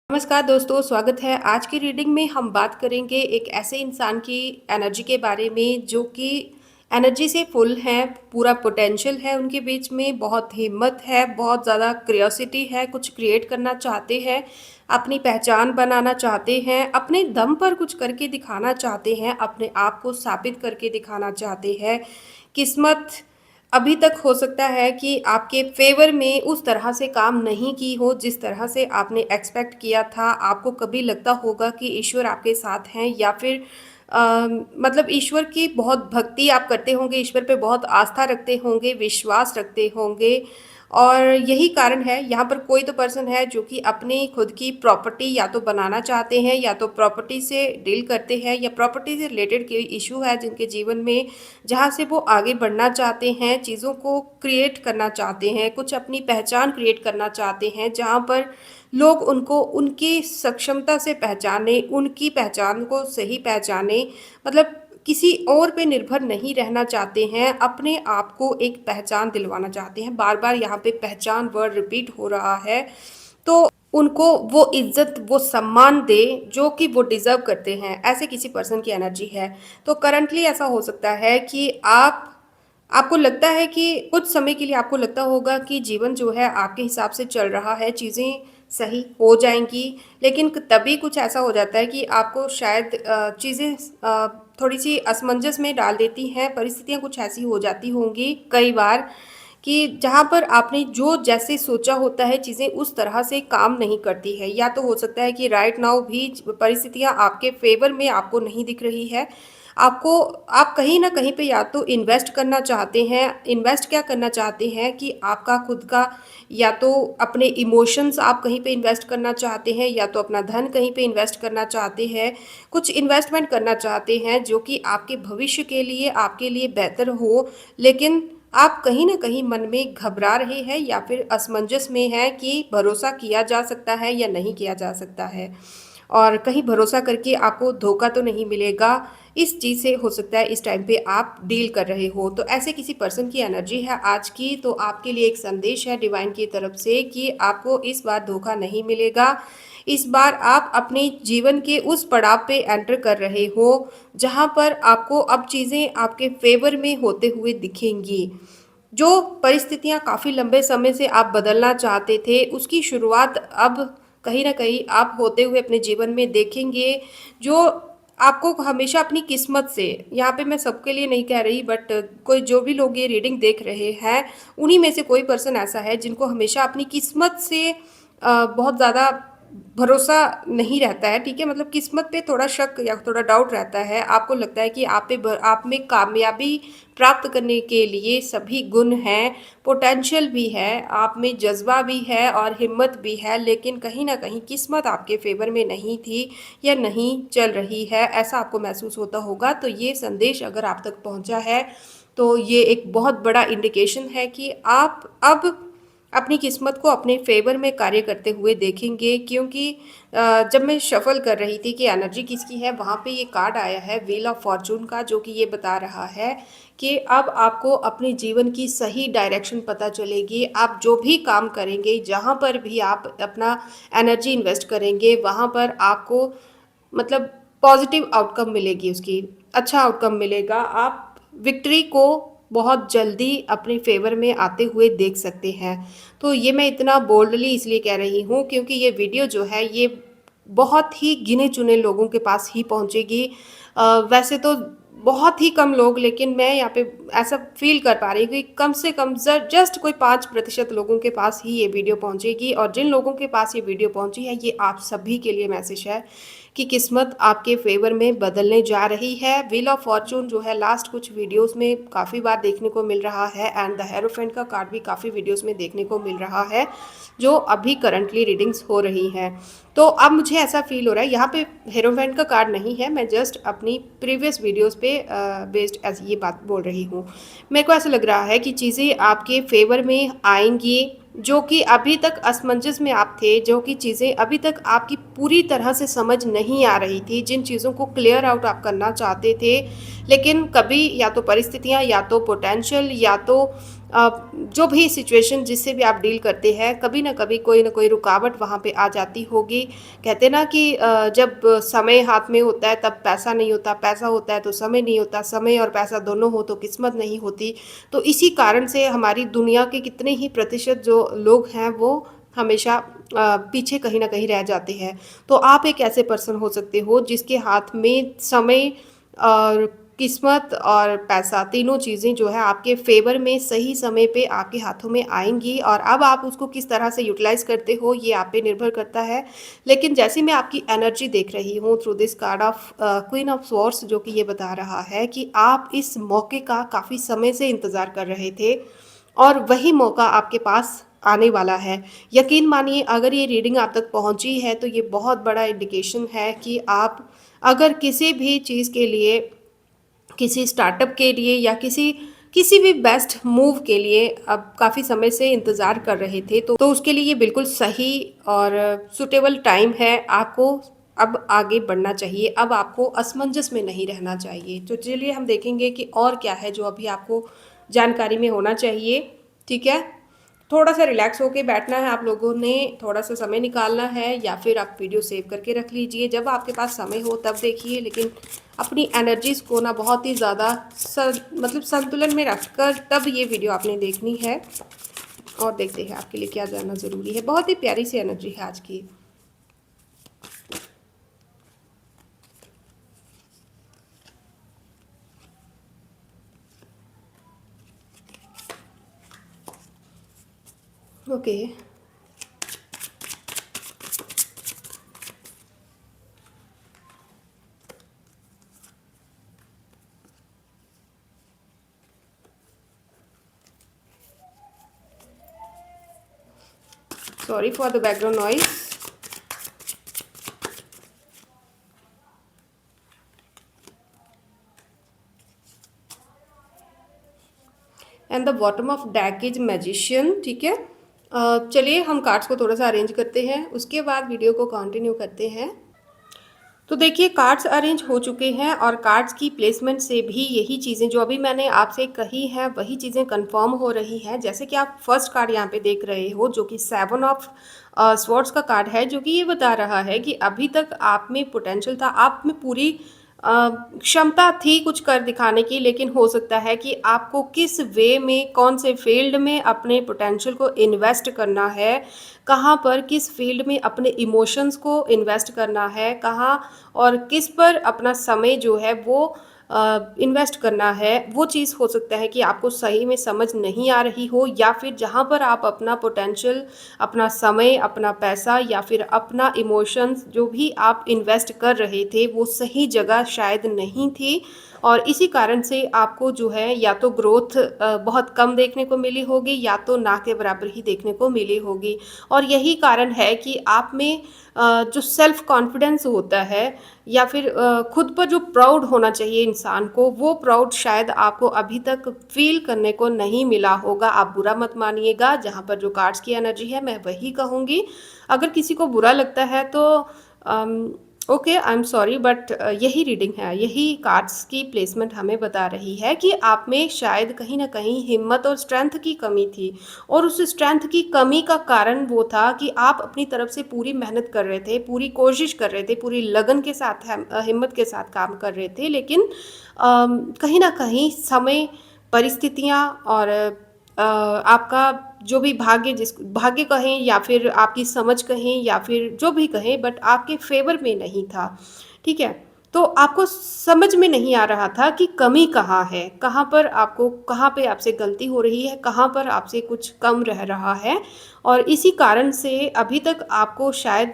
नमस्कार दोस्तों, स्वागत है। आज की रीडिंग में हम बात करेंगे एक ऐसे इंसान की एनर्जी के बारे में जो कि एनर्जी से फुल है, पूरा पोटेंशियल है उनके बीच में, बहुत हिम्मत है, बहुत ज़्यादा क्यूरियोसिटी है, कुछ क्रिएट करना चाहते हैं, अपनी पहचान बनाना चाहते हैं, अपने दम पर कुछ करके दिखाना चाहते हैं, अपने आप को साबित करके दिखाना चाहते हैं। किस्मत अभी तक हो सकता है कि आपके फ़ेवर में उस तरह से काम नहीं की हो जिस तरह से आपने एक्सपेक्ट किया था। आपको कभी लगता होगा कि ईश्वर आपके साथ हैं या फिर मतलब ईश्वर की बहुत भक्ति आप करते होंगे, ईश्वर पे बहुत आस्था रखते होंगे, विश्वास रखते होंगे। और यही कारण है, यहाँ पर कोई तो पर्सन है जो कि अपनी खुद की प्रॉपर्टी या तो बनाना चाहते हैं या तो प्रॉपर्टी से डील करते हैं या प्रॉपर्टी से रिलेटेड कोई इशू है जिनके जीवन में, जहाँ से वो आगे बढ़ना चाहते हैं, चीज़ों को क्रिएट करना चाहते हैं, कुछ अपनी पहचान क्रिएट करना चाहते हैं, जहाँ पर लोग उनको उनकी सक्षमता से पहचाने, उनकी पहचान को सही पहचाने। मतलब किसी और पे निर्भर नहीं रहना चाहते हैं, अपने आप को एक पहचान दिलवाना चाहते हैं। बार-बार यहाँ पे पहचान वर्ड रिपीट हो रहा है, तो उनको वो इज़्ज़त, वो सम्मान दें जो कि वो डिज़र्व करते हैं, ऐसे किसी पर्सन की एनर्जी है। तो करंटली ऐसा हो सकता है कि आपको लगता है कि कुछ समय के लिए आपको लगता होगा कि जीवन जो है आपके हिसाब से चल रहा है, चीज़ें सही हो जाएँगी, लेकिन तभी कुछ ऐसा हो जाता है कि आपको शायद चीज़ें थोड़ी-सी असमंजस में डाल देती हैं, परिस्थितियाँ कुछ ऐसी हो जाती होंगी कई बार कि जहाँ पर आपने जो जैसे सोचा होता है, चीज़ें उस तरह से काम नहीं करती है। या तो हो सकता है कि राइट नाउ भी परिस्थितियाँ आपके फ़ेवर में आपको नहीं दिख रही है। आप कहीं न कहीं पे या तो इन्वेस्ट करना चाहते हैं, इन्वेस्ट क्या करना चाहते हैं कि आपका खुद का, या तो अपने इमोशंस आप कहीं पे इन्वेस्ट करना चाहते हैं, या तो अपना धन कहीं पे इन्वेस्ट करना चाहते हैं। कुछ इन्वेस्टमेंट करना चाहते हैं जो कि आपके भविष्य के लिए, आपके लिए बेहतर हो, लेकिन आप कहीं न कहीं मन में घबरा रहे हैं या फिर असमंजस में हैं कि भरोसा किया जा सकता है या नहीं किया जा सकता है। और कहीं भरोसा करके आपको धोखा तो नहीं मिलेगा, इस चीज़ से हो सकता है इस टाइम पे आप डील कर रहे हो। तो ऐसे किसी पर्सन की एनर्जी है आज की, तो आपके लिए एक संदेश है डिवाइन की तरफ से कि आपको इस बार धोखा नहीं मिलेगा। इस बार आप अपने जीवन के उस पड़ाव पे एंटर कर रहे हो, जहाँ पर आपको अब चीज़ें आपके फ़ेवर में होते हुए दिखेंगी। जो परिस्थितियाँ काफ़ी लंबे समय से आप बदलना चाहते थे, उसकी शुरुआत अब कहीं न कहीं आप होते हुए अपने जीवन में देखेंगे, जो आपको हमेशा अपनी किस्मत से, यहाँ पे मैं सबके लिए नहीं कह रही, बट कोई जो भी लोग ये रीडिंग देख रहे हैं, उन्हीं में से कोई पर्सन ऐसा है जिनको हमेशा अपनी किस्मत से बहुत ज़्यादा भरोसा नहीं रहता है, ठीक है? मतलब किस्मत पे थोड़ा शक या थोड़ा डाउट रहता है। आपको लगता है कि आप में कामयाबी प्राप्त करने के लिए सभी गुण हैं, पोटेंशियल भी है, आप में जज़्बा भी है और हिम्मत भी है, लेकिन कहीं न कहीं किस्मत आपके फ़ेवर में नहीं थी या नहीं चल रही है, ऐसा आपको महसूस होता होगा। तो ये संदेश अगर आप तक पहुँचा है, तो ये एक बहुत बड़ा इंडिकेशन है कि आप अब अपनी किस्मत को अपने फ़ेवर में कार्य करते हुए देखेंगे, क्योंकि जब मैं शफ़ल कर रही थी कि एनर्जी किसकी है, वहाँ पे ये कार्ड आया है व्हील ऑफ फॉर्च्यून का, जो कि ये बता रहा है कि अब आपको अपने जीवन की सही डायरेक्शन पता चलेगी। आप जो भी काम करेंगे, जहाँ पर भी आप अपना एनर्जी इन्वेस्ट करेंगे, वहाँ पर आपको मतलब पॉज़िटिव आउटकम मिलेगी, उसकी अच्छा आउटकम मिलेगा। आप विक्ट्री को बहुत जल्दी अपने फ़ेवर में आते हुए देख सकते हैं। तो ये मैं इतना बोल्डली इसलिए कह रही हूँ क्योंकि ये वीडियो जो है ये बहुत ही गिने-चुने लोगों के पास ही पहुँचेगी। वैसे तो बहुत ही कम लोग, लेकिन मैं यहाँ पे ऐसा फ़ील कर पा रही हूँ कि कम से कम जस्ट कोई 5% लोगों के पास ही ये वीडियो पहुँचेगी, और जिन लोगों के पास ये वीडियो पहुँची है, ये आप सभी के लिए मैसेज है कि किस्मत आपके फ़ेवर में बदलने जा रही है। व्हील ऑफ फॉर्च्यून जो है लास्ट कुछ वीडियोज़ में काफ़ी बार देखने को मिल रहा है, एंड द हेरोफेंट का कार्ड भी काफ़ी वीडियोज़ में देखने को मिल रहा है, जो अभी करंटली रीडिंग्स हो रही हैं। तो अब मुझे ऐसा फ़ील हो रहा है, यहाँ पे हेरोफेंट का कार्ड नहीं है, मैं जस्ट अपनी प्रीवियस वीडियोज़ पे बेस्ड ऐसी ये बात बोल रही हूँ। मेरे को ऐसा लग रहा है कि चीज़ें आपके फ़ेवर में आएँगी, जो कि अभी तक असमंजस में आप थे, जो कि चीज़ें अभी तक आपकी पूरी तरह से समझ नहीं आ रही थी, जिन चीज़ों को क्लियर आउट आप करना चाहते थे, लेकिन कभी या तो परिस्थितियाँ, या तो पोटेंशियल, या तो जो भी सिचुएशन जिससे भी आप डील करते हैं, कभी ना कोई रुकावट वहाँ पे आ जाती होगी। कहते हैं ना कि जब समय हाथ में होता है तब पैसा नहीं होता, पैसा होता है तो समय नहीं होता, समय और पैसा दोनों हो तो किस्मत नहीं होती। तो इसी कारण से हमारी दुनिया के कितने ही प्रतिशत जो लोग हैं वो हमेशा पीछे कहीं न कहीं रह जाते हैं। तो आप एक ऐसे पर्सन हो सकते हो जिसके हाथ में समय और किस्मत और पैसा तीनों चीज़ें जो है आपके फ़ेवर में सही समय पे आपके हाथों में आएँगी, और अब आप उसको किस तरह से यूटिलाइज़ करते हो ये आप पे निर्भर करता है। लेकिन जैसे मैं आपकी एनर्जी देख रही हूँ through this card of queen of swords, जो कि ये बता रहा है कि आप इस मौके का काफ़ी समय से इंतज़ार कर रहे थे और वही मौका आपके पास आने वाला है। यकीन मानिए, अगर ये रीडिंग आप तक पहुँची है तो ये बहुत बड़ा इंडिकेशन है कि आप अगर किसी भी चीज़ के लिए, किसी स्टार्टअप के लिए या किसी किसी भी बेस्ट मूव के लिए अब काफ़ी समय से इंतज़ार कर रहे थे, तो उसके लिए ये बिल्कुल सही और सूटेबल टाइम है। आपको अब आगे बढ़ना चाहिए, अब आपको असमंजस में नहीं रहना चाहिए। तो चलिए हम देखेंगे कि और क्या है जो अभी आपको जानकारी में होना चाहिए। ठीक है, थोड़ा सा रिलैक्स होके बैठना है आप लोगों ने, थोड़ा सा समय निकालना है, या फिर आप वीडियो सेव करके रख लीजिए, जब आपके पास समय हो तब देखिए। लेकिन अपनी एनर्जीज़ को ना बहुत ही ज़्यादा मतलब संतुलन में रखकर तब ये वीडियो आपने देखनी है। और देखते हैं आपके लिए क्या जानना ज़रूरी है। बहुत ही प्यारी सी एनर्जी है आज की। Okay, sorry for the background noise. And the bottom of deck is magician. ठीक है, चलिए हम कार्ड्स को थोड़ा सा अरेंज करते हैं, उसके बाद वीडियो को कंटिन्यू करते हैं। तो देखिए, कार्ड्स अरेंज हो चुके हैं और कार्ड्स की प्लेसमेंट से भी यही चीज़ें जो अभी मैंने आपसे कही हैं वही चीज़ें कंफर्म हो रही हैं। जैसे कि आप फर्स्ट कार्ड यहाँ पे देख रहे हो जो कि 7 ऑफ स्वॉर्ड्स का कार्ड है, जो कि ये बता रहा है कि अभी तक आप में पोटेंशियल था, आप में पूरी क्षमता थी कुछ कर दिखाने की, लेकिन हो सकता है कि आपको किस वे में, कौन से फील्ड में अपने पोटेंशियल को इन्वेस्ट करना है, कहाँ पर किस फील्ड में अपने इमोशंस को इन्वेस्ट करना है, कहाँ और किस पर अपना समय जो है वो इन्वेस्ट करना है, वो चीज़ हो सकता है कि आपको सही में समझ नहीं आ रही हो, या फिर जहाँ पर आप अपना पोटेंशियल, अपना समय, अपना पैसा या फिर अपना इमोशंस जो भी आप इन्वेस्ट कर रहे थे वो सही जगह शायद नहीं थी, और इसी कारण से आपको जो है या तो ग्रोथ बहुत कम देखने को मिली होगी या तो ना के बराबर ही देखने को मिली होगी। और यही कारण है कि आप में जो सेल्फ कॉन्फिडेंस होता है या फिर खुद पर जो प्राउड होना चाहिए इंसान को, वो प्राउड शायद आपको अभी तक फील करने को नहीं मिला होगा। आप बुरा मत मानिएगा, जहाँ पर जो कार्ड्स की एनर्जी है मैं वही कहूँगी। अगर किसी को बुरा लगता है तो okay, I am sorry, but यही रीडिंग है, यही कार्ड्स की प्लेसमेंट हमें बता रही है कि आप में शायद कहीं ना कहीं हिम्मत और स्ट्रेंथ की कमी थी, और उस स्ट्रेंथ की कमी का कारण वो था कि आप अपनी तरफ से पूरी मेहनत कर रहे थे, पूरी कोशिश कर रहे थे, पूरी लगन के साथ, हिम्मत के साथ काम कर रहे थे, लेकिन कहीं ना कहीं समय, परिस्थितियाँ और आपका जो भी भाग्य, जिस भाग्य कहें या फिर आपकी समझ कहें या फिर जो भी कहें, बट आपके फेवर में नहीं था। ठीक है, तो आपको समझ में नहीं आ रहा था कि कमी कहाँ है, कहाँ पर आपको, कहाँ पे आपसे गलती हो रही है, कहाँ पर आपसे कुछ कम रह रहा है, और इसी कारण से अभी तक आपको शायद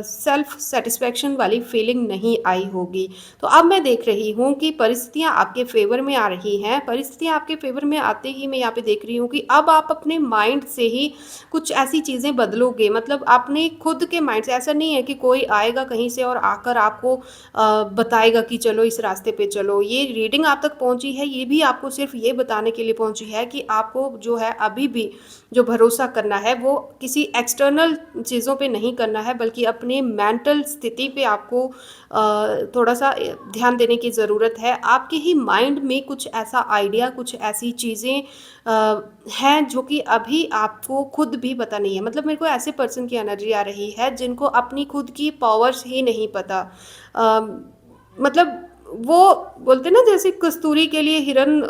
सेल्फ सेटिस्फेक्शन वाली फीलिंग नहीं आई होगी। तो अब मैं देख रही हूँ कि परिस्थितियाँ आपके फेवर में आ रही हैं। परिस्थितियाँ आपके फेवर में आते ही मैं यहाँ पे देख रही हूँ कि अब आप अपने माइंड से ही कुछ ऐसी चीज़ें बदलोगे, मतलब आपने खुद के माइंड से, ऐसा नहीं है कि कोई आएगा कहीं से और आकर आपको बताएगा कि चलो इस रास्ते पे चलो। ये रीडिंग आप तक पहुँची है, ये भी आपको सिर्फ ये बताने के लिए पहुँची है कि आपको जो है अभी भी जो भरोसा करना है वो वो किसी एक्सटर्नल चीज़ों पे नहीं करना है, बल्कि अपने मेंटल स्थिति पे आपको थोड़ा-सा ध्यान देने की ज़रूरत है। आपके ही माइंड में कुछ ऐसा आइडिया, कुछ ऐसी चीज़ें हैं जो कि अभी आपको खुद भी पता नहीं है। मतलब मेरे को ऐसे पर्सन की एनर्जी आ रही है जिनको अपनी खुद की पावर्स ही नहीं पता। मतलब वो बोलते हैं ना, जैसे कस्तूरी के लिए हिरन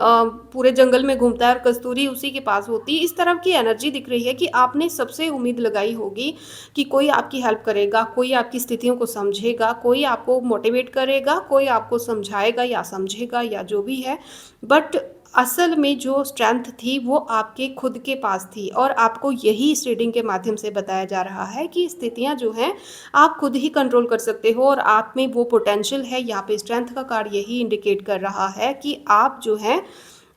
पूरे जंगल में घूमता है और कस्तूरी उसी के पास होती है, इस तरह की एनर्जी दिख रही है कि आपने सबसे उम्मीद लगाई होगी कि कोई आपकी हेल्प करेगा, कोई आपकी स्थितियों को समझेगा, कोई आपको मोटिवेट करेगा, कोई आपको समझाएगा या समझेगा या जो भी है। बट असल में जो स्ट्रेंथ थी वो आपके खुद के पास थी, और आपको यही इस रीडिंग के माध्यम से बताया जा रहा है कि स्थितियां जो हैं आप खुद ही कंट्रोल कर सकते हो, और आप में वो पोटेंशियल है। यहाँ पे स्ट्रेंथ का कार्ड यही इंडिकेट कर रहा है कि आप जो हैं,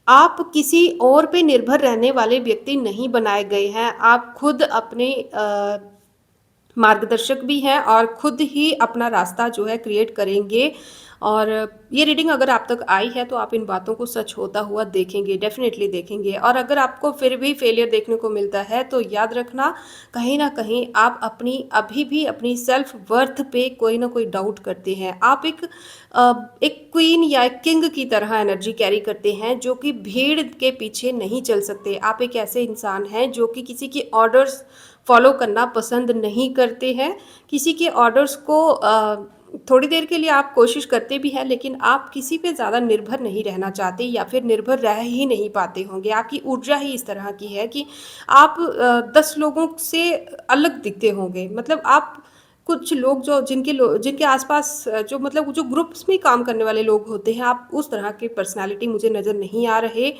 आप किसी और पे निर्भर रहने वाले व्यक्ति नहीं बनाए गए हैं। आप खुद अपने मार्गदर्शक भी हैं और खुद ही अपना रास्ता जो है क्रिएट करेंगे। और ये रीडिंग अगर आप तक आई है तो आप इन बातों को सच होता हुआ देखेंगे, डेफिनेटली देखेंगे। और अगर आपको फिर भी फेलियर देखने को मिलता है तो याद रखना, कहीं ना कहीं आप अपनी अभी भी अपनी सेल्फ वर्थ पे कोई ना कोई डाउट करते हैं। आप एक क्वीन या एक किंग की तरह एनर्जी कैरी करते हैं, जो कि भीड़ के पीछे नहीं चल सकते। आप एक ऐसे इंसान हैं जो कि किसी के ऑर्डर्स फॉलो करना पसंद नहीं करते हैं। किसी के ऑर्डर्स को थोड़ी देर के लिए आप कोशिश करते भी हैं, लेकिन आप किसी पे ज़्यादा निर्भर नहीं रहना चाहते, या फिर निर्भर रह ही नहीं पाते होंगे। आपकी ऊर्जा ही इस तरह की है कि आप 10 लोगों से अलग दिखते होंगे। मतलब आप कुछ लोग जो जिनके आसपास जो मतलब जो ग्रुप्स में काम करने वाले लोग होते हैं, आप उस तरह की पर्सनालिटी मुझे नज़र नहीं आ रहे।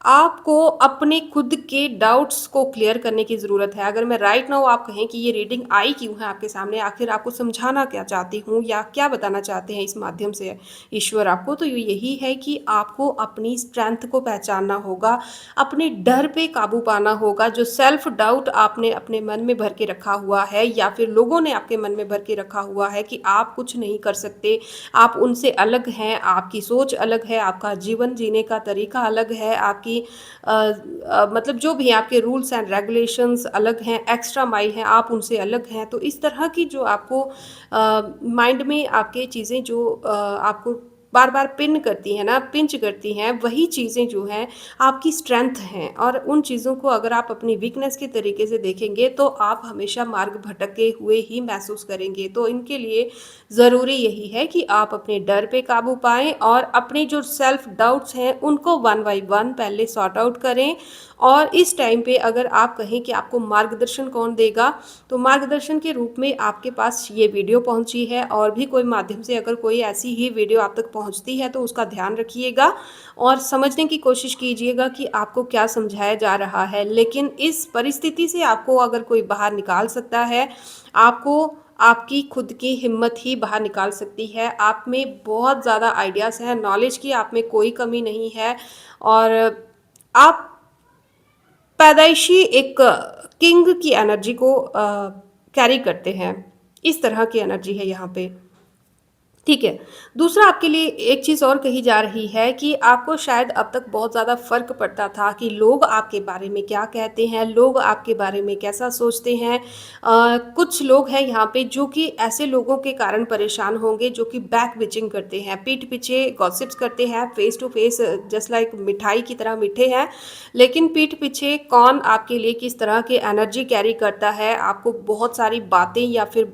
आपको अपने खुद के डाउट्स को क्लियर करने की ज़रूरत है। अगर मैं राइट नाउ आप कहें कि ये रीडिंग आई क्यों है आपके सामने, आखिर आपको समझाना क्या चाहती हूँ या क्या बताना चाहते हैं इस माध्यम से ईश्वर आपको, तो यही है कि आपको अपनी स्ट्रेंथ को पहचानना होगा, अपने डर पे काबू पाना होगा। जो सेल्फ डाउट आपने अपने मन में भर के रखा हुआ है, या फिर लोगों ने आपके मन में भर के रखा हुआ है कि आप कुछ नहीं कर सकते, आप उनसे अलग हैं, आपकी सोच अलग है, आपका जीवन जीने का तरीका अलग है, आपकी मतलब जो भी आपके रूल्स एंड रेगुलेशंस अलग हैं, एक्स्ट्रा माइल हैं, आप उनसे अलग हैं। तो इस तरह की जो आपको माइंड में आपके चीज़ें जो आपको बार बार पिन करती हैं ना, पिंच करती हैं, वही चीज़ें जो हैं आपकी स्ट्रेंथ हैं। और उन चीज़ों को अगर आप अपनी वीकनेस के तरीके से देखेंगे तो आप हमेशा मार्ग भटके हुए ही महसूस करेंगे। तो इनके लिए ज़रूरी यही है कि आप अपने डर पे काबू पाएं और अपने जो सेल्फ डाउट्स हैं उनको वन बाय वन पहले सॉर्ट आउट करें। और इस टाइम पे अगर आप कहें कि आपको मार्गदर्शन कौन देगा, तो मार्गदर्शन के रूप में आपके पास ये वीडियो पहुंची है, और भी कोई माध्यम से अगर कोई ऐसी ही वीडियो आप तक पहुंचती है तो उसका ध्यान रखिएगा और समझने की कोशिश कीजिएगा कि आपको क्या समझाया जा रहा है। लेकिन इस परिस्थिति से आपको अगर कोई बाहर निकाल सकता है, आपको आपकी खुद की हिम्मत ही बाहर निकाल सकती है। आप में बहुत ज़्यादा आइडियाज़ हैं, नॉलेज की आप में कोई कमी नहीं है, और आप पैदाइशी एक किंग की एनर्जी को कैरी करते हैं। इस तरह की एनर्जी है यहाँ पे। ठीक है। दूसरा, आपके लिए एक चीज़ और कही जा रही है कि आपको शायद अब तक बहुत ज़्यादा फ़र्क पड़ता था कि लोग आपके बारे में क्या कहते हैं, लोग आपके बारे में कैसा सोचते हैं। कुछ लोग हैं यहाँ पे जो कि ऐसे लोगों के कारण परेशान होंगे जो कि बैक बिचिंग करते हैं, पीठ पीछे गॉसिप्स करते हैं, face to face just like मिठाई की तरह मीठे हैं, लेकिन पीठ पीछे कौन आपके लिए किस तरह की एनर्जी कैरी करता है, आपको बहुत सारी बातें या फिर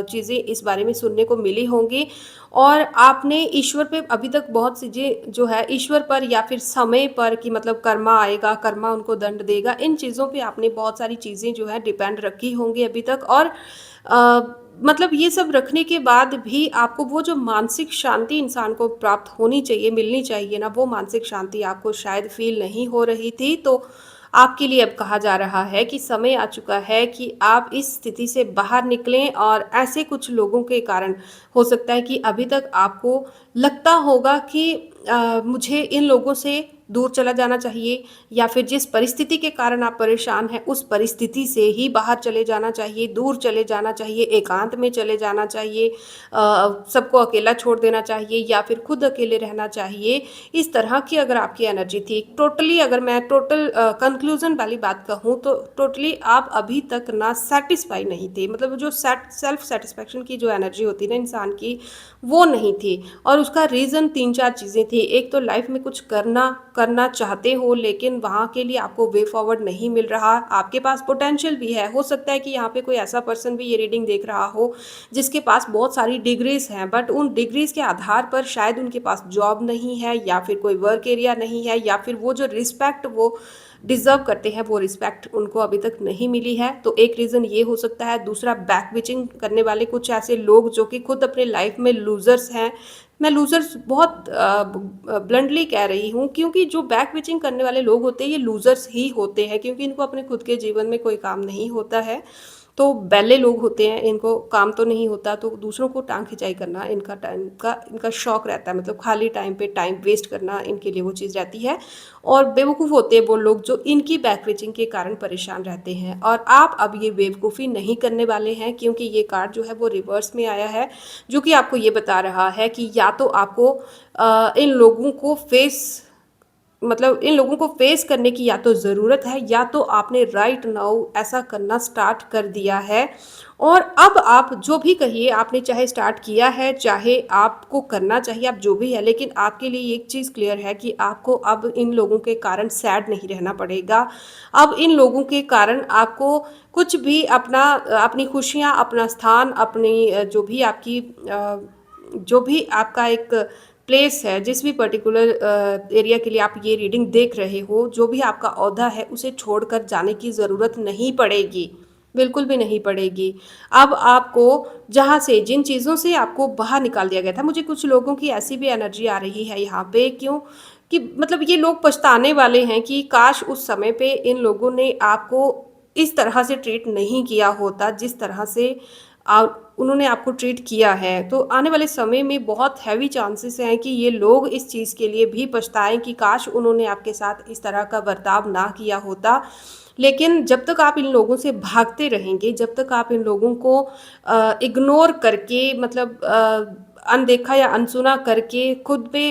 चीज़ें इस बारे में सुनने को मिली होंगी। और आपने ईश्वर पे अभी तक बहुत चीज़ें जो है ईश्वर पर या फिर समय पर, कि मतलब कर्मा आएगा, कर्मा उनको दंड देगा, इन चीज़ों पे आपने बहुत सारी चीज़ें जो है डिपेंड रखी होंगी अभी तक। और मतलब ये सब रखने के बाद भी आपको वो जो मानसिक शांति इंसान को प्राप्त होनी चाहिए, मिलनी चाहिए ना, वो मानसिक शांति आपको शायद फील नहीं हो रही थी। तो आपके लिए अब कहा जा रहा है कि समय आ चुका है कि आप इस स्थिति से बाहर निकलें। और ऐसे कुछ लोगों के कारण हो सकता है कि अभी तक आपको लगता होगा कि मुझे इन लोगों से दूर चला जाना चाहिए या फिर जिस परिस्थिति के कारण आप परेशान हैं उस परिस्थिति से ही बाहर चले जाना चाहिए, दूर चले जाना चाहिए, एकांत में चले जाना चाहिए, सबको अकेला छोड़ देना चाहिए या फिर खुद अकेले रहना चाहिए। इस तरह की अगर आपकी एनर्जी थी, टोटली अगर मैं टोटल कंक्लूज़न वाली बात कहूँ तो टोटली आप अभी तक ना सैटिस्फाई नहीं थे, मतलब जो सेल्फ सैटिस्फैक्शन की जो एनर्जी होती है ना इंसान की, वो नहीं थी। और उसका रीज़न 3-4 चीज़ें थी। एक तो लाइफ में कुछ करना चाहते हो लेकिन वहाँ के लिए आपको वे फॉरवर्ड नहीं मिल रहा। आपके पास पोटेंशियल भी है, हो सकता है कि यहाँ पे कोई ऐसा पर्सन भी ये रीडिंग देख रहा हो जिसके पास बहुत सारी डिग्रीज़ हैं, बट उन डिग्रीज़ के आधार पर शायद उनके पास जॉब नहीं है या फिर कोई वर्क एरिया नहीं है या फिर वो जो रिस्पेक्ट वो डिज़र्व करते हैं वो रिस्पेक्ट उनको अभी तक नहीं मिली है। तो एक रीज़न ये हो सकता है। दूसरा, बैक बिचिंग करने वाले कुछ ऐसे लोग जो कि खुद अपने लाइफ में लूज़र्स हैं। मैं लूज़र्स बहुत ब्लंटली कह रही हूँ क्योंकि जो बैक बिचिंग करने वाले लोग होते हैं ये लूज़र्स ही होते हैं, क्योंकि इनको अपने खुद के जीवन में कोई काम नहीं होता है। तो बैले लोग होते हैं, इनको काम तो नहीं होता, तो दूसरों को टांग खिंचाई करना इनका टाइम का इनका शौक रहता है, मतलब खाली टाइम पे टाइम वेस्ट करना इनके लिए वो चीज़ रहती है। और बेवकूफ़ होते हैं वो लोग जो इनकी बैक बिचिंग के कारण परेशान रहते हैं। और आप अब ये बेवकूफ़ी नहीं करने वाले हैं क्योंकि ये कार्ड जो है वो रिवर्स में आया है, जो कि आपको ये बता रहा है कि या तो आपको इन लोगों को इन लोगों को फेस करने की या तो ज़रूरत है या तो आपने राइट नाउ ऐसा करना स्टार्ट कर दिया है। और अब आप जो भी कहिए, आपने चाहे स्टार्ट किया है चाहे आपको करना चाहिए, आप जो भी है, लेकिन आपके लिए एक चीज़ क्लियर है कि आपको अब इन लोगों के कारण सैड नहीं रहना पड़ेगा। अब इन लोगों के कारण आपको कुछ भी अपनी खुशियाँ, अपना स्थान, अपनी जो भी आपका एक प्लेस है, जिस भी पर्टिकुलर एरिया के लिए आप ये रीडिंग देख रहे हो, जो भी आपका ओहदा है उसे छोड़कर जाने की ज़रूरत नहीं पड़ेगी, बिल्कुल भी नहीं पड़ेगी। अब आपको जहाँ से जिन चीज़ों से आपको बाहर निकाल दिया गया था, मुझे कुछ लोगों की ऐसी भी एनर्जी आ रही है यहाँ पे, क्यों कि मतलब ये लोग पछताने वाले हैं कि काश उस समय पे इन लोगों ने आपको इस तरह से ट्रीट नहीं किया होता जिस तरह से उन्होंने आपको ट्रीट किया है। तो आने वाले समय में बहुत हैवी चांसेस हैं कि ये लोग इस चीज़ के लिए भी पछताएं कि काश उन्होंने आपके साथ इस तरह का बर्ताव ना किया होता। लेकिन जब तक आप इन लोगों से भागते रहेंगे, जब तक आप इन लोगों को इग्नोर करके, मतलब अनदेखा या अनसुना करके खुद पे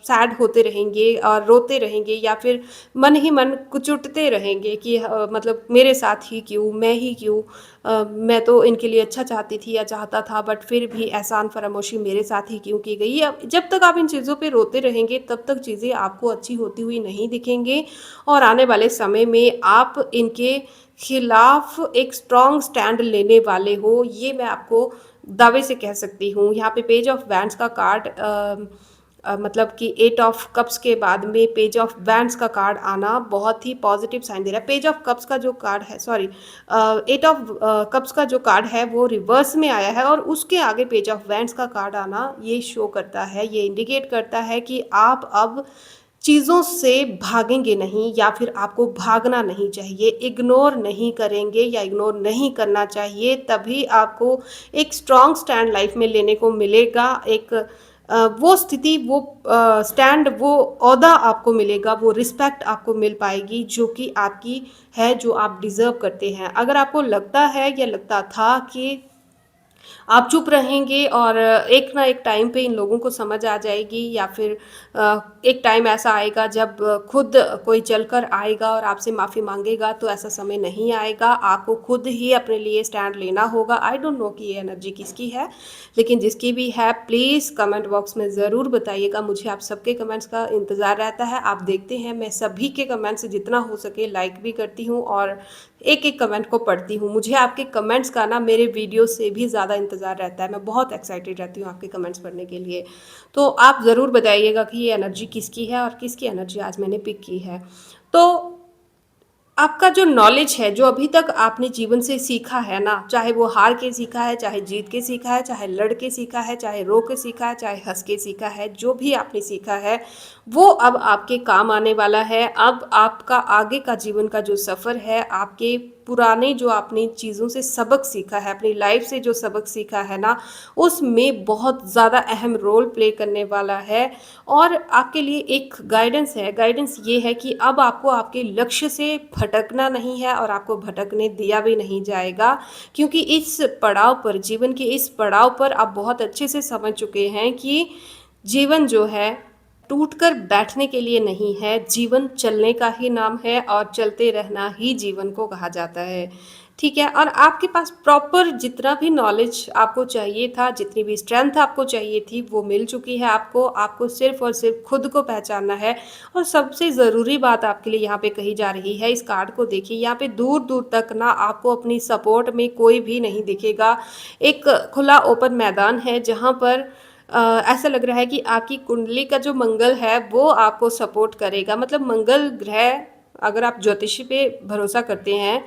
सैड होते रहेंगे और रोते रहेंगे या फिर मन ही मन कुचुटते रहेंगे कि मतलब मेरे साथ ही क्यों, मैं ही क्यों, मैं तो इनके लिए अच्छा चाहती थी या चाहता था, बट फिर भी एहसान फरामोशी मेरे साथ ही क्यों की गई। अब जब तक आप इन चीज़ों पे रोते रहेंगे तब तक चीज़ें आपको अच्छी होती हुई नहीं दिखेंगे और आने वाले समय में आप इनके खिलाफ एक स्ट्रॉन्ग स्टैंड लेने वाले हो, ये मैं आपको दावे से कह सकती हूँ। यहाँ पे पेज ऑफ वैंड्स का कार्ड मतलब कि 8 ऑफ कप्स के बाद में पेज ऑफ वैंड्स का कार्ड आना बहुत ही पॉजिटिव साइन दे रहा है। पेज ऑफ कप्स का जो कार्ड है, सॉरी, 8 ऑफ कप्स का जो कार्ड है वो रिवर्स में आया है और उसके आगे पेज ऑफ वैंड्स का कार्ड आना ये शो करता है, ये इंडिकेट करता है कि आप अब चीज़ों से भागेंगे नहीं या फिर आपको भागना नहीं चाहिए, इग्नोर नहीं करेंगे या इग्नोर नहीं करना चाहिए। तभी आपको एक स्ट्रॉन्ग स्टैंड लाइफ में लेने को मिलेगा। एक वो स्थिति, वो स्टैंड, वो ओहदा आपको मिलेगा, वो रिस्पेक्ट आपको मिल पाएगी जो कि आपकी है, जो आप डिज़र्व करते हैं। अगर आपको लगता है या लगता था कि आप चुप रहेंगे और एक ना एक टाइम पे इन लोगों को समझ आ जाएगी या फिर एक टाइम ऐसा आएगा जब खुद कोई चलकर आएगा और आपसे माफ़ी मांगेगा, तो ऐसा समय नहीं आएगा। आपको खुद ही अपने लिए स्टैंड लेना होगा। आई डोंट नो कि ये एनर्जी किसकी है, लेकिन जिसकी भी है प्लीज़ कमेंट बॉक्स में ज़रूर बताइएगा। मुझे आप सबके कमेंट्स का इंतज़ार रहता है। आप देखते हैं मैं सभी के कमेंट्स जितना हो सके लाइक भी करती हूँ और एक एक कमेंट को पढ़ती हूँ। मुझे आपके कमेंट्स का ना मेरे वीडियो से भी ज़्यादा इंतज़ार रहता है। मैं बहुत एक्साइटेड रहती हूँ आपके कमेंट्स पढ़ने के लिए। तो आप ज़रूर बताइएगा कि ये एनर्जी किसकी है और किसकी एनर्जी आज मैंने पिक की है। तो आपका जो नॉलेज है, जो अभी तक आपने जीवन से सीखा है ना, चाहे वो हार के सीखा है, चाहे जीत के सीखा है, चाहे लड़ के सीखा है, चाहे रो के सीखा है, चाहे हंस के सीखा है, जो भी आपने सीखा है वो अब आपके काम आने वाला है। अब आपका आगे का जीवन का जो सफ़र है आपके पुराने जो आपने चीज़ों से सबक सीखा है, अपनी लाइफ से जो सबक सीखा है ना, उसमें बहुत ज़्यादा अहम रोल प्ले करने वाला है। और आपके लिए एक गाइडेंस है, गाइडेंस ये है कि अब आपको आपके लक्ष्य से भटकना नहीं है और आपको भटकने दिया भी नहीं जाएगा, क्योंकि इस पड़ाव पर, जीवन के इस पड़ाव पर आप बहुत अच्छे से समझ चुके हैं कि जीवन जो है टूटकर बैठने के लिए नहीं है, जीवन चलने का ही नाम है और चलते रहना ही जीवन को कहा जाता है। ठीक है? और आपके पास प्रॉपर जितना भी नॉलेज आपको चाहिए था, जितनी भी स्ट्रेंथ आपको चाहिए थी, वो मिल चुकी है आपको। आपको सिर्फ़ और सिर्फ़ खुद को पहचानना है। और सबसे ज़रूरी बात आपके लिए यहाँ पे कही जा रही है, इस कार्ड को देखिए, यहाँ पे दूर-दूर तक ना आपको अपनी सपोर्ट में कोई भी नहीं दिखेगा। एक खुला ओपन मैदान है जहाँ पर ऐसा लग रहा है कि आपकी कुंडली का जो मंगल है वो आपको सपोर्ट करेगा। मतलब मंगल ग्रह, अगर आप ज्योतिषी पे भरोसा करते हैं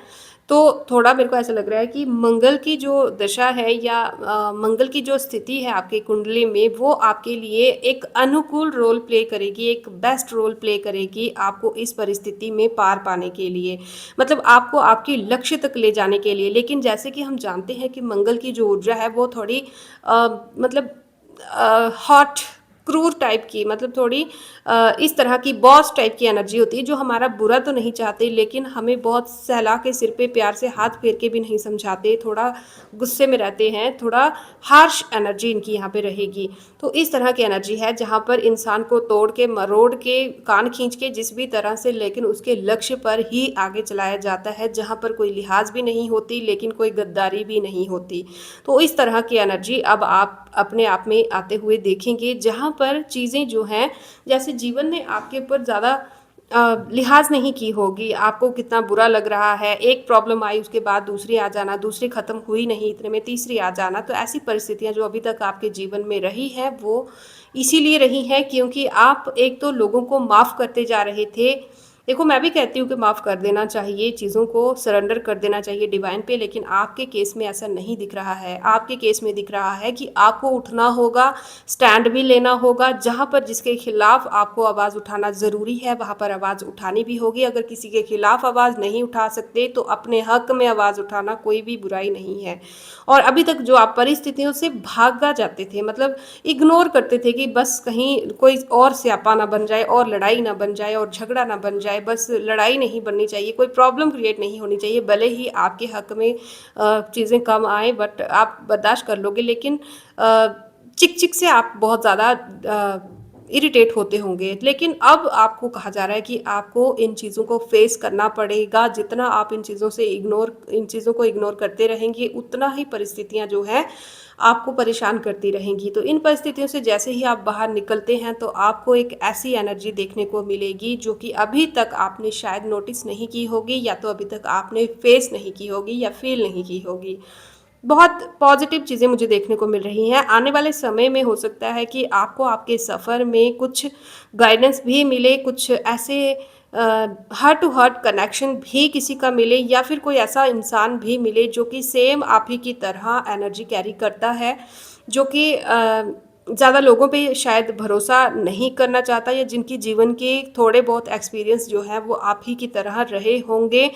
तो थोड़ा मेरे को ऐसा लग रहा है कि मंगल की जो दशा है या मंगल की जो स्थिति है आपकी कुंडली में, वो आपके लिए एक अनुकूल रोल प्ले करेगी, एक बेस्ट रोल प्ले करेगी आपको इस परिस्थिति में पार पाने के लिए, मतलब आपको आपके लक्ष्य तक ले जाने के लिए। लेकिन जैसे कि हम जानते हैं कि मंगल की जो ऊर्जा है वो थोड़ी मतलब हॉट, क्रूर टाइप की, मतलब थोड़ी इस तरह की बॉस टाइप की एनर्जी होती है, जो हमारा बुरा तो नहीं चाहते लेकिन हमें बहुत सहला के सिर पे प्यार से हाथ फेर के भी नहीं समझाते, थोड़ा गुस्से में रहते हैं, थोड़ा हार्श एनर्जी इनकी यहाँ पे रहेगी। तो इस तरह की एनर्जी है जहाँ पर इंसान को तोड़ के, मरोड़ के, कान खींच के, जिस भी तरह से, लेकिन उसके लक्ष्य पर ही आगे चलाया जाता है, जहाँ पर कोई लिहाज भी नहीं होती लेकिन कोई गद्दारी भी नहीं होती। तो इस तरह की एनर्जी अब आप अपने आप में आते हुए देखेंगे, जहाँ पर चीज़ें जो हैं, जैसे जीवन ने आपके ऊपर ज़्यादा लिहाज नहीं की होगी, आपको कितना बुरा लग रहा है, एक प्रॉब्लम आई उसके बाद दूसरी आ जाना, दूसरी ख़त्म हुई नहीं इतने में तीसरी आ जाना। तो ऐसी परिस्थितियाँ जो अभी तक आपके जीवन में रही हैं वो इसीलिए रही हैं क्योंकि आप एक तो लोगों को माफ़ करते जा रहे थे। देखो, मैं भी कहती हूँ कि माफ़ कर देना चाहिए, चीज़ों को सरेंडर कर देना चाहिए डिवाइन पे, लेकिन आपके केस में ऐसा नहीं दिख रहा है। आपके केस में दिख रहा है कि आपको उठना होगा, स्टैंड भी लेना होगा, जहाँ पर जिसके खिलाफ आपको आवाज़ उठाना ज़रूरी है वहाँ पर आवाज़ उठानी भी होगी। अगर किसी के खिलाफ आवाज़ नहीं उठा सकते तो अपने हक में आवाज़ उठाना कोई भी बुराई नहीं है। और अभी तक जो आप परिस्थितियों से भागा जाते थे, मतलब इग्नोर करते थे कि बस कहीं कोई और स्यापा ना बन जाए और लड़ाई ना बन जाए और झगड़ा ना बन जाए, बस लड़ाई नहीं बननी चाहिए, कोई प्रॉब्लम क्रिएट नहीं होनी चाहिए, भले ही आपके हक में चीज़ें कम आए बट आप बर्दाश्त कर लोगे। लेकिन चिक चिक से आप बहुत ज़्यादा इरिटेट होते होंगे, लेकिन अब आपको कहा जा रहा है कि आपको इन चीज़ों को फेस करना पड़ेगा। जितना आप इन चीज़ों को इग्नोर करते रहेंगे, उतना ही परिस्थितियाँ जो हैं आपको परेशान करती रहेंगी। तो इन परिस्थितियों से जैसे ही आप बाहर निकलते हैं तो आपको एक ऐसी एनर्जी देखने को मिलेगी जो कि अभी तक आपने शायद नोटिस नहीं की होगी, या तो अभी तक आपने फेस नहीं की होगी या फील नहीं की होगी। बहुत पॉजिटिव चीज़ें मुझे देखने को मिल रही हैं। आने वाले समय में हो सकता है कि आपको आपके सफ़र में कुछ गाइडेंस भी मिले, कुछ ऐसे हार्ट टू हार्ट कनेक्शन भी किसी का मिले, या फिर कोई ऐसा इंसान भी मिले जो कि सेम आप ही की तरह एनर्जी कैरी करता है, जो कि ज़्यादा लोगों पे शायद भरोसा नहीं करना चाहता, या जिनकी जीवन के थोड़े बहुत एक्सपीरियंस जो है वो आप ही की तरह रहे होंगे।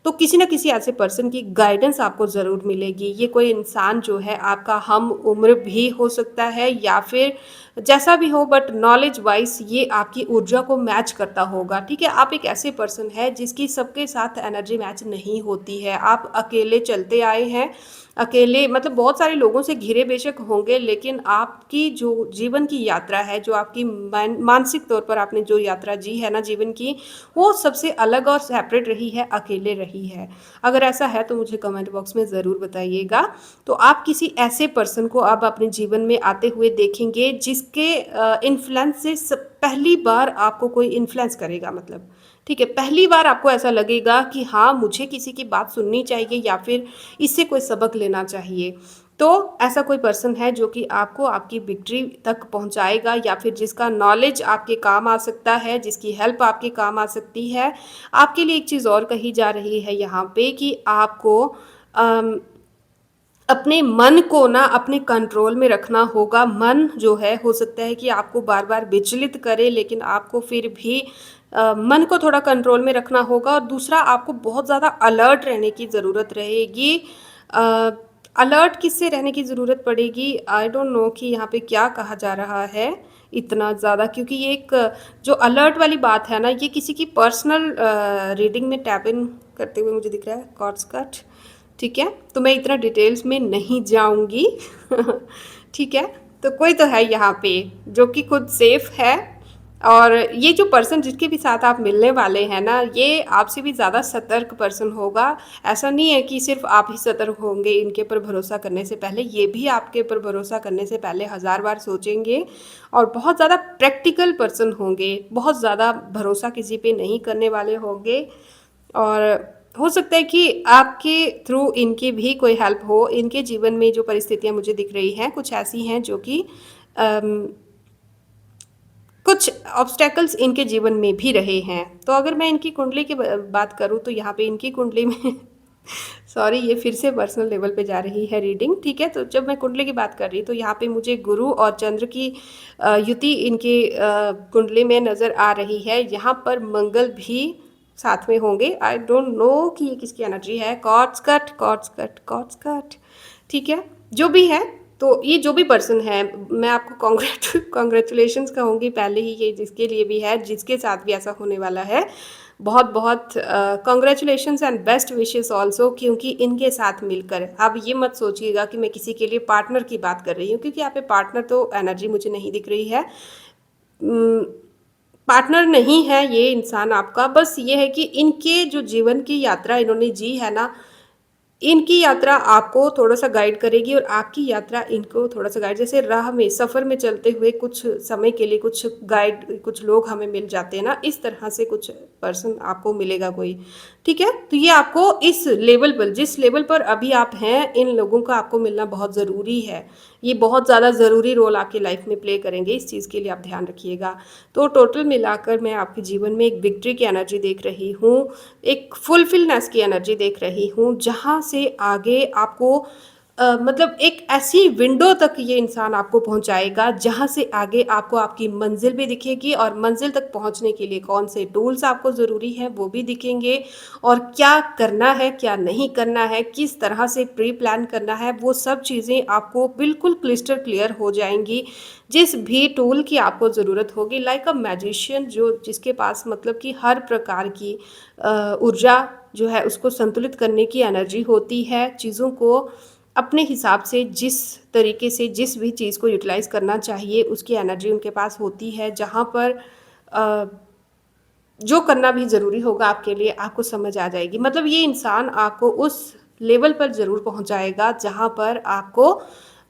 तो किसी न किसी ऐसे पर्सन की गाइडेंस आपको ज़रूर मिलेगी। ये कोई इंसान जो है आपका हम उम्र भी हो सकता है, या फिर जैसा भी हो, बट नॉलेज वाइज ये आपकी ऊर्जा को मैच करता होगा। ठीक है? आप एक ऐसे पर्सन है जिसकी सबके साथ एनर्जी मैच नहीं होती है। आप अकेले चलते आए हैं, अकेले, मतलब बहुत सारे लोगों से घिरे बेशक होंगे, लेकिन आपकी जो जीवन की यात्रा है, जो आपकी मानसिक तौर पर आपने जो यात्रा जी है ना जीवन की, वो सबसे अलग और सेपरेट रही है, अकेले रही है। अगर ऐसा है तो मुझे कमेंट बॉक्स में ज़रूर बताइएगा। तो आप किसी ऐसे पर्सन को अब अपने जीवन में आते हुए देखेंगे जिसके इन्फ्लुएंस से पहली बार आपको कोई इन्फ्लुएंस करेगा, मतलब ठीक है, पहली बार आपको ऐसा लगेगा कि हाँ, मुझे किसी की बात सुननी चाहिए या फिर इससे कोई सबक लेना चाहिए। तो ऐसा कोई पर्सन है जो कि आपको आपकी विक्ट्री तक पहुंचाएगा, या फिर जिसका नॉलेज आपके काम आ सकता है, जिसकी हेल्प आपके काम आ सकती है। आपके लिए एक चीज़ और कही जा रही है यहाँ पे कि आपको अम, अपने मन को ना अपने कंट्रोल में रखना होगा। मन जो है, हो सकता है कि आपको बार-बार विचलित करे, लेकिन आपको फिर भी मन को थोड़ा कंट्रोल में रखना होगा और दूसरा आपको बहुत ज़्यादा अलर्ट रहने की ज़रूरत रहेगी। अलर्ट किससे रहने की ज़रूरत पड़ेगी? आई डोंट नो कि यहाँ पे क्या कहा जा रहा है इतना ज़्यादा, क्योंकि ये एक जो अलर्ट वाली बात है ना, ये किसी की पर्सनल रीडिंग में टैप इन करते हुए मुझे दिख रहा है कॉर्ड्स कट। ठीक है, तो मैं इतना डिटेल्स में नहीं जाऊंगी। ठीक है, तो कोई तो है यहाँ पे जो कि खुद सेफ है, और ये जो पर्सन जिसके भी साथ आप मिलने वाले हैं ना, ये आपसे भी ज़्यादा सतर्क पर्सन होगा। ऐसा नहीं है कि सिर्फ आप ही सतर्क होंगे इनके ऊपर भरोसा करने से पहले, ये भी आपके ऊपर भरोसा करने से पहले हज़ार बार सोचेंगे और बहुत ज़्यादा प्रैक्टिकल पर्सन होंगे, बहुत ज़्यादा भरोसा किसी पे नहीं करने वाले होंगे। और हो सकता है कि आपके थ्रू इनकी भी कोई हेल्प हो। इनके जीवन में जो परिस्थितियाँ मुझे दिख रही हैं कुछ ऐसी हैं जो कि अम, कुछ ऑब्स्टेकल्स इनके जीवन में भी रहे हैं। तो अगर मैं इनकी कुंडली की बात करूँ तो यहाँ पे इनकी कुंडली में सॉरी, ये फिर से पर्सनल लेवल पे जा रही है रीडिंग। ठीक है, तो जब मैं कुंडली की बात कर रही तो यहाँ पे मुझे गुरु और चंद्र की युति इनके कुंडली में नज़र आ रही है। यहाँ पर मंगल भी साथ में होंगे। आई डोंट नो कि ये किसकी एनर्जी है। Cords cut, cords cut, cords cut. ठीक है, जो भी है, तो ये जो भी पर्सन है, मैं आपको कॉन्ग्रेचुलेशंस कहूँगी पहले ही, ये जिसके लिए भी है, जिसके साथ भी ऐसा होने वाला है, बहुत बहुत congratulations and best wishes also. क्योंकि इनके साथ मिलकर, अब ये मत सोचिएगा कि मैं किसी के लिए पार्टनर की बात कर रही हूँ, क्योंकि यहाँ पे पार्टनर तो एनर्जी मुझे नहीं दिख रही है। पार्टनर नहीं है ये इंसान आपका, बस ये है कि इनके जो जीवन की यात्रा इन्होंने जी है ना, इनकी यात्रा आपको थोड़ा-सा गाइड करेगी और आपकी यात्रा इनको थोड़ा-सा गाइड, जैसे राह में, सफ़र में चलते हुए कुछ समय के लिए कुछ गाइड, कुछ लोग हमें मिल जाते हैं ना, इस तरह से कुछ पर्सन आपको मिलेगा कोई। ठीक है? तो ये आपको इस लेवल पर, जिस लेवल पर अभी आप हैं, इन लोगों का आपको मिलना बहुत ज़रूरी है। ये बहुत ज़्यादा ज़रूरी रोल आपकी लाइफ में प्ले करेंगे, इस चीज़ के लिए आप ध्यान रखिएगा। तो टोटल मिलाकर मैं आपके जीवन में एक विक्ट्री की एनर्जी देख रही हूँ, एक फुलफिलनेस की एनर्जी देख रही हूँ, जहाँ से आगे आपको मतलब एक ऐसी विंडो तक ये इंसान आपको पहुंचाएगा जहां से आगे आपको आपकी मंजिल भी दिखेगी, और मंजिल तक पहुंचने के लिए कौन से टूल्स आपको ज़रूरी हैं वो भी दिखेंगे, और क्या करना है क्या नहीं करना है, किस तरह से प्री प्लान करना है, वो सब चीज़ें आपको बिल्कुल क्लिस्टर क्लियर हो जाएंगी। जिस भी टूल की आपको ज़रूरत होगी, लाइक अ मैजिशियन, जो जिसके पास मतलब कि हर प्रकार की ऊर्जा जो है उसको संतुलित करने की एनर्जी होती है, चीज़ों को अपने हिसाब से जिस तरीके से जिस भी चीज़ को यूटिलाइज़ करना चाहिए उसकी एनर्जी उनके पास होती है, जहाँ पर अ, जो करना भी ज़रूरी होगा आपके लिए आपको समझ आ जाएगी। मतलब ये इंसान आपको उस लेवल पर ज़रूर पहुँचाएगा जहाँ पर आपको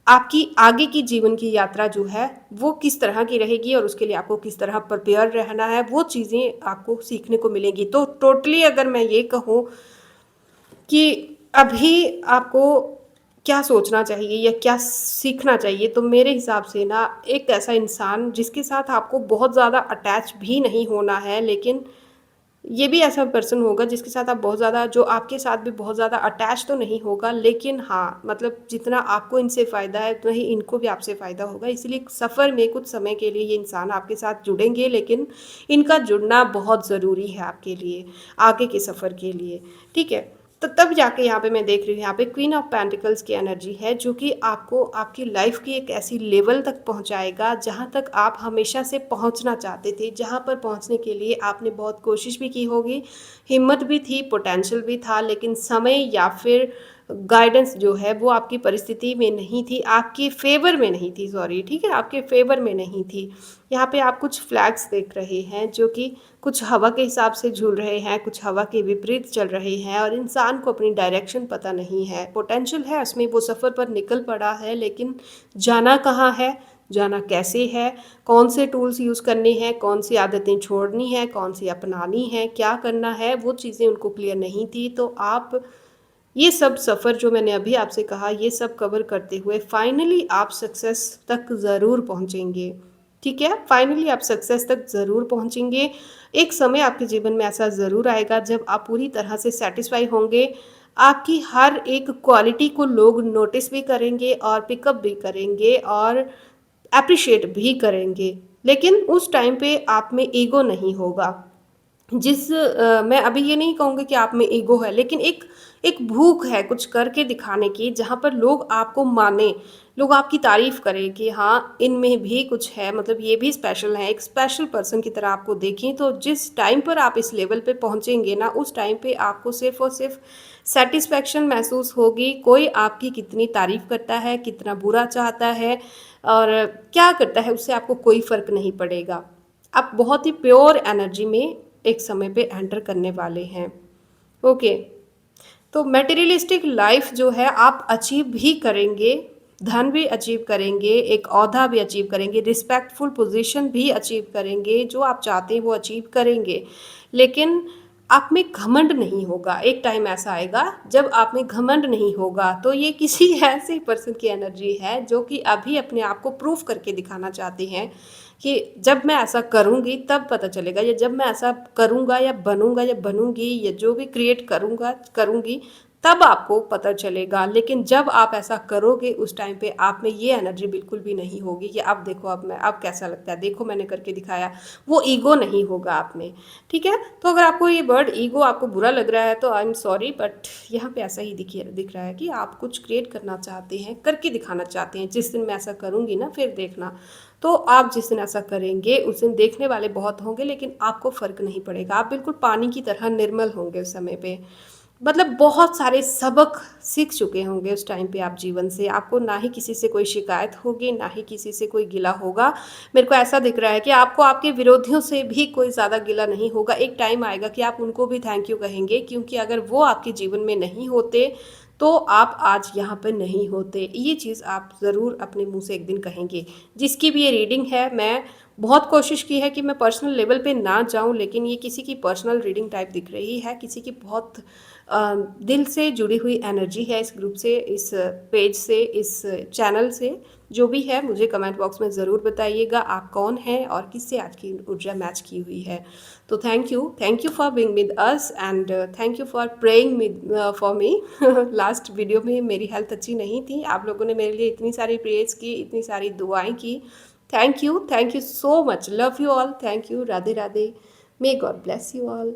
आपकी आगे की जीवन की यात्रा जो है वो किस तरह की रहेगी, और उसके लिए आपको किस तरह प्रिपेयर रहना है, वो चीज़ें आपको सीखने को मिलेंगी। तो टोटली अगर मैं ये कहूँ कि अभी आपको क्या सोचना चाहिए या क्या सीखना चाहिए, तो मेरे हिसाब से ना, एक ऐसा इंसान जिसके साथ आपको बहुत ज़्यादा अटैच भी नहीं होना है, लेकिन ये भी ऐसा पर्सन होगा जिसके साथ आप बहुत ज़्यादा, जो आपके साथ भी बहुत ज़्यादा अटैच तो नहीं होगा, लेकिन हाँ, मतलब जितना आपको इनसे फ़ायदा है उतना ही इनको भी आपसे फ़ायदा होगा। इसलिए सफ़र में कुछ समय के लिए ये इंसान आपके साथ जुड़ेंगे, लेकिन इनका जुड़ना बहुत ज़रूरी है आपके लिए, आगे के सफ़र के लिए। ठीक है? तो तब जाके यहाँ पे मैं देख रही हूँ, यहाँ पे क्वीन ऑफ पेंटिकल्स की एनर्जी है, जो कि आपको आपकी लाइफ की एक ऐसी लेवल तक पहुँचाएगा जहाँ तक आप हमेशा से पहुँचना चाहते थे, जहाँ पर पहुँचने के लिए आपने बहुत कोशिश भी की होगी, हिम्मत भी थी, पोटेंशियल भी था, लेकिन समय या फिर गाइडेंस जो है वो आपकी परिस्थिति में नहीं थी, आपके फेवर में नहीं थी, सॉरी, ठीक है, आपके फेवर में नहीं थी। यहाँ पे आप कुछ फ्लैग्स देख रहे हैं जो कि कुछ हवा के हिसाब से झूल रहे हैं, कुछ हवा के विपरीत चल रहे हैं, और इंसान को अपनी डायरेक्शन पता नहीं है। पोटेंशियल है उसमें, वो सफ़र पर निकल पड़ा है, लेकिन जाना कहाँ है, जाना कैसे है, कौन से टूल्स यूज़ करने हैं, कौन सी आदतें छोड़नी है, कौन सी अपनानी है, क्या करना है, वो चीज़ें उनको क्लियर नहीं थी। तो आप ये सब सफ़र जो मैंने अभी आपसे कहा, ये सब कवर करते हुए फाइनली आप सक्सेस तक ज़रूर पहुँचेंगे। ठीक है? फाइनली आप सक्सेस तक ज़रूर पहुँचेंगे। एक समय आपके जीवन में ऐसा ज़रूर आएगा जब आप पूरी तरह से सैटिस्फाई होंगे। आपकी हर एक क्वालिटी को लोग नोटिस भी करेंगे और पिकअप भी करेंगे और एप्रिशिएट भी करेंगे। लेकिन उस टाइम पे आप में ईगो नहीं होगा। मैं अभी ये नहीं कहूँगी कि आप में ईगो है, लेकिन एक एक भूख है कुछ करके दिखाने की, जहाँ पर लोग आपको मानें, लोग आपकी तारीफ़ करें कि हाँ, इनमें भी कुछ है, मतलब ये भी स्पेशल हैं, एक स्पेशल पर्सन की तरह आपको देखें। तो जिस टाइम पर आप इस लेवल पे पहुँचेंगे ना, उस टाइम पे आपको सिर्फ़ और सिर्फ़ सैटिस्फैक्शन महसूस होगी। कोई आपकी कितनी तारीफ़ करता है, कितना बुरा चाहता है और क्या करता है, उससे आपको कोई फ़र्क नहीं पड़ेगा। आप बहुत ही प्योर एनर्जी में एक समय पे एंटर करने वाले हैं। ओके, तो मटेरियलिस्टिक लाइफ जो है आप अचीव भी करेंगे, धन भी अचीव करेंगे, एक ओहदा भी अचीव करेंगे, रिस्पेक्टफुल पोजीशन भी अचीव करेंगे, जो आप चाहते हैं वो अचीव करेंगे। लेकिन आप में घमंड नहीं होगा। एक टाइम ऐसा आएगा जब आप में घमंड नहीं होगा। तो ये किसी ऐसे पर्सन की एनर्जी है जो कि अभी अपने आप को प्रूफ करके दिखाना चाहते हैं कि जब मैं ऐसा करूँगी तब पता चलेगा, या जब मैं ऐसा करूँगा या बनूँगा या बनूँगी या जो भी क्रिएट करूँगा करूँगी तब आपको पता चलेगा। लेकिन जब आप ऐसा करोगे उस टाइम पे आप में ये एनर्जी बिल्कुल भी नहीं होगी कि अब देखो, अब कैसा लगता है, देखो मैंने करके दिखाया। वो ईगो नहीं होगा आप में। ठीक है, तो अगर आपको ये वर्ड ईगो आपको बुरा लग रहा है तो आई एम सॉरी, बट यहाँ पे ऐसा ही दिख रहा है कि आप कुछ क्रिएट करना चाहते हैं, करके दिखाना चाहते हैं। जिस दिन मैं ऐसा करूँगी ना, फिर देखना। तो आप जिस दिन ऐसा करेंगे उस दिन देखने वाले बहुत होंगे, लेकिन आपको फ़र्क नहीं पड़ेगा। आप बिल्कुल पानी की तरह निर्मल होंगे उस समय पे। मतलब बहुत सारे सबक सीख चुके होंगे उस टाइम पे आप जीवन से। आपको ना ही किसी से कोई शिकायत होगी, ना ही किसी से कोई गिला होगा। मेरे को ऐसा दिख रहा है कि आपको आपके विरोधियों से भी कोई ज़्यादा गिला नहीं होगा। एक टाइम आएगा कि आप उनको भी थैंक यू कहेंगे, क्योंकि अगर वो आपके जीवन में नहीं होते तो आप आज यहाँ पे नहीं होते। ये चीज़ आप ज़रूर अपने मुँह से एक दिन कहेंगे। जिसकी भी ये रीडिंग है, मैं बहुत कोशिश की है कि मैं पर्सनल लेवल पे ना जाऊँ, लेकिन ये किसी की पर्सनल रीडिंग टाइप दिख रही है। किसी की बहुत दिल से जुड़ी हुई एनर्जी है इस ग्रुप से, इस पेज से, इस चैनल से। जो भी है मुझे कमेंट बॉक्स में ज़रूर बताइएगा आप कौन हैं और किससे आज की ऊर्जा मैच की हुई है। तो thank you for being with us and thank you for praying for me. Last video में मेरी हेल्थ अच्छी नहीं थी, आप लोगों ने मेरे लिए इतनी सारी प्रेयर्स की, इतनी सारी दुआएं की। Thank you so much, love you all, thank you, Radhe Radhe, may God bless you all.